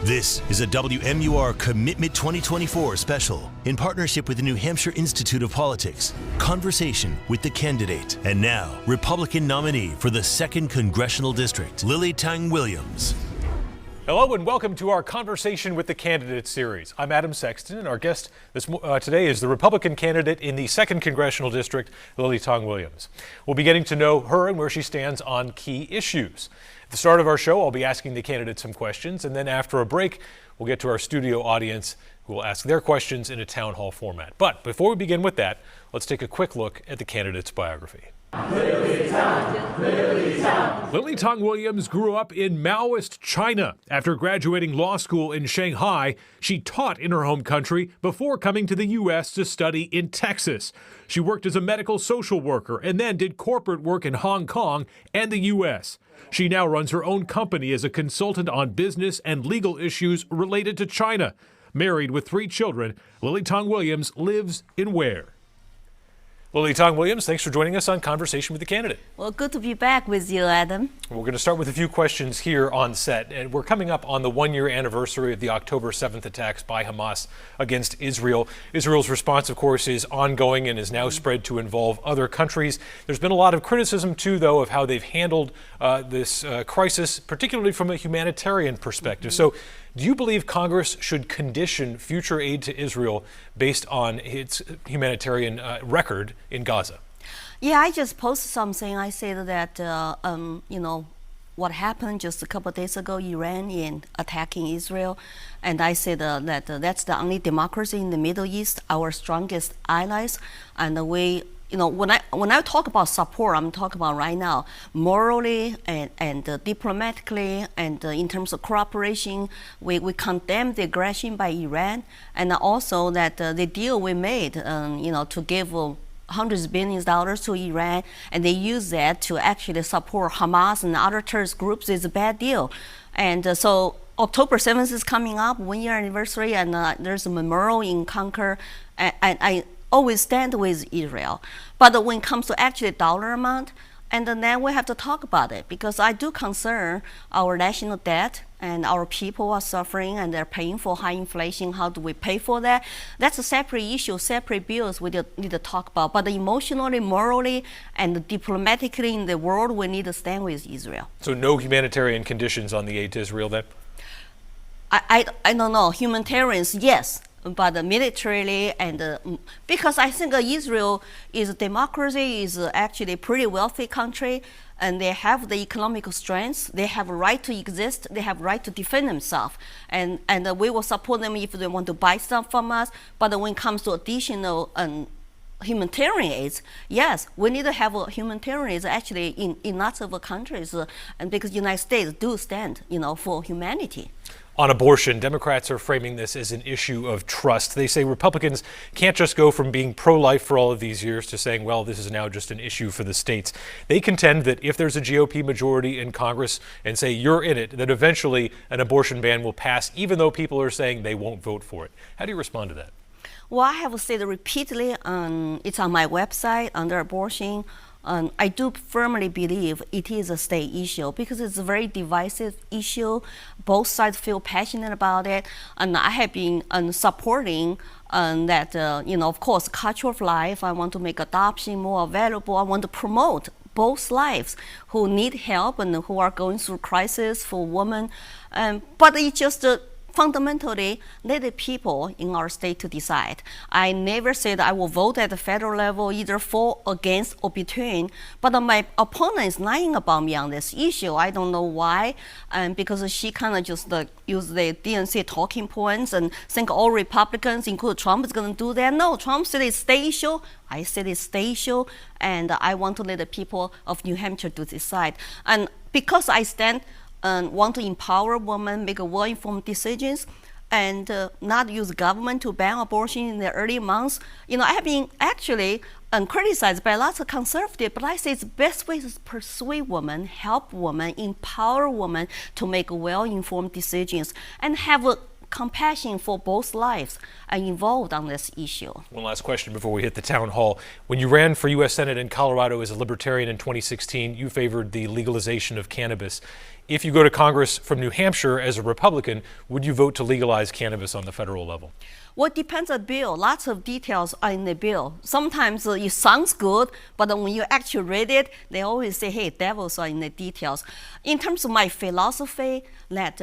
This is a WMUR Commitment 2024 special in partnership with the New Hampshire Institute of Politics. Conversation with the candidate and now Republican nominee for the 2nd Congressional District, Tang Williams. Hello and welcome to our Conversation with the Candidate series. I'm Adam Sexton, and our guest today is the Republican candidate in the 2nd Congressional District, Tang Williams. We'll be getting to know her and where she stands on key issues. At the start of our show, I'll be asking the candidate some questions, and then after a break, we'll get to our studio audience who will ask their questions in a town hall format. But before we begin with that, let's take a quick look at the candidate's biography. Tang Williams grew up in Maoist China. After graduating law school in Shanghai, she taught in her home country before coming to the U.S. to study in Texas. She worked as a medical social worker and then did corporate work in Hong Kong and the U.S. She now runs her own company as a consultant on business and legal issues related to China. Married with 3 children, Tang Williams lives in Ware. Tang Williams, thanks for joining us on Conversation with the Candidate. Well, good to be back with you, Adam. We're going to start with a few questions here on set, and we're coming up on the 1-year anniversary of the October 7th attacks by Hamas against Israel. Israel's response, of course, is ongoing and is now spread to involve other countries. There's been a lot of criticism, too, though, of how they've handled this crisis, particularly from a humanitarian perspective. So, do you believe Congress should condition future aid to Israel based on its humanitarian record in Gaza? Yeah, I just posted something. I said that, what happened just a couple of days ago, Iran in attacking Israel. And I said that that's the only democracy in the Middle East, our strongest allies. And we, when I talk about support, I'm talking about right now, morally and diplomatically and in terms of cooperation, we condemn the aggression by Iran, and also that the deal we made, to give hundreds of billions of dollars to Iran, and they use that to actually support Hamas and other terrorist groups is a bad deal. And so October 7th is coming up, 1-year anniversary, and there's a memorial in Concord, and I always stand with Israel. But when it comes to actually dollar amount, and then we have to talk about it, because I do concern our national debt and our people are suffering and they're paying for high inflation. How do we pay for that? That's a separate issue, separate bills we need to talk about. But emotionally, morally, and diplomatically in the world, we need to stand with Israel. So no humanitarian conditions on the aid to Israel then? I don't know. Humanitarians, yes. But militarily, and because I think Israel is a democracy, is actually a pretty wealthy country, and they have the economic strength, they have a right to exist, they have a right to defend themselves, and we will support them if they want to buy stuff from us. But when it comes to additional humanitarian aid, yes, we need to have a humanitarian aid actually in lots of countries, and because the United States do stand, for humanity. On abortion, Democrats are framing this as an issue of trust. They say Republicans can't just go from being pro-life for all of these years to saying, well, this is now just an issue for the states. They contend that if there's a GOP majority in Congress and say you're in it, that eventually an abortion ban will pass, even though people are saying they won't vote for it. How do you respond to that? Well, I have said repeatedly, it's on my website under abortion. I do firmly believe it is a state issue because it's a very divisive issue. Both sides feel passionate about it, and I have been supporting that, of course, culture of life. I want to make adoption more available. I want to promote both lives who need help and who are going through crisis for women. But it just fundamentally, let the people in our state to decide. I never said I will vote at the federal level either for, against, or between, but my opponent is lying about me on this issue. I don't know why, because she kind of just use the DNC talking points and think all Republicans, including Trump, is going to do that. No, Trump said it's state issue. I said it's state issue, and I want to let the people of New Hampshire to decide. And because I stand and want to empower women, make well-informed decisions, and not use government to ban abortion in the early months. I have been actually criticized by lots of conservatives, but I say it's the best way to persuade women, help women, empower women to make well-informed decisions and have a compassion for both lives are involved on this issue. One last question before we hit the town hall. When you ran for U.S. Senate in Colorado as a Libertarian in 2016, you favored the legalization of cannabis. If you go to Congress from New Hampshire as a Republican, would you vote to legalize cannabis on the federal level? Well, it depends on the bill. Lots of details are in the bill. Sometimes it sounds good, but when you actually read it, they always say, hey, devils are in the details. In terms of my philosophy, that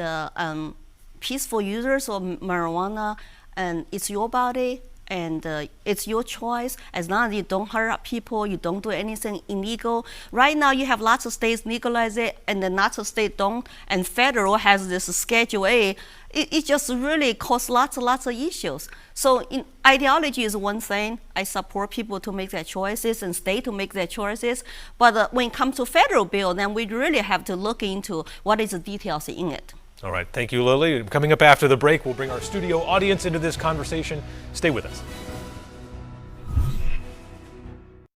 peaceful users of marijuana, and it's your body, and it's your choice. As long as you don't hurt people, you don't do anything illegal. Right now, you have lots of states legalize it, and then lots of states don't. And federal has this Schedule A. It just really causes lots of issues. So ideology is one thing. I support people to make their choices and state to make their choices. But when it comes to federal bill, then we really have to look into what is the details in it. All right, thank you, Lily. Coming up after the break, we'll bring our studio audience into this conversation. Stay with us.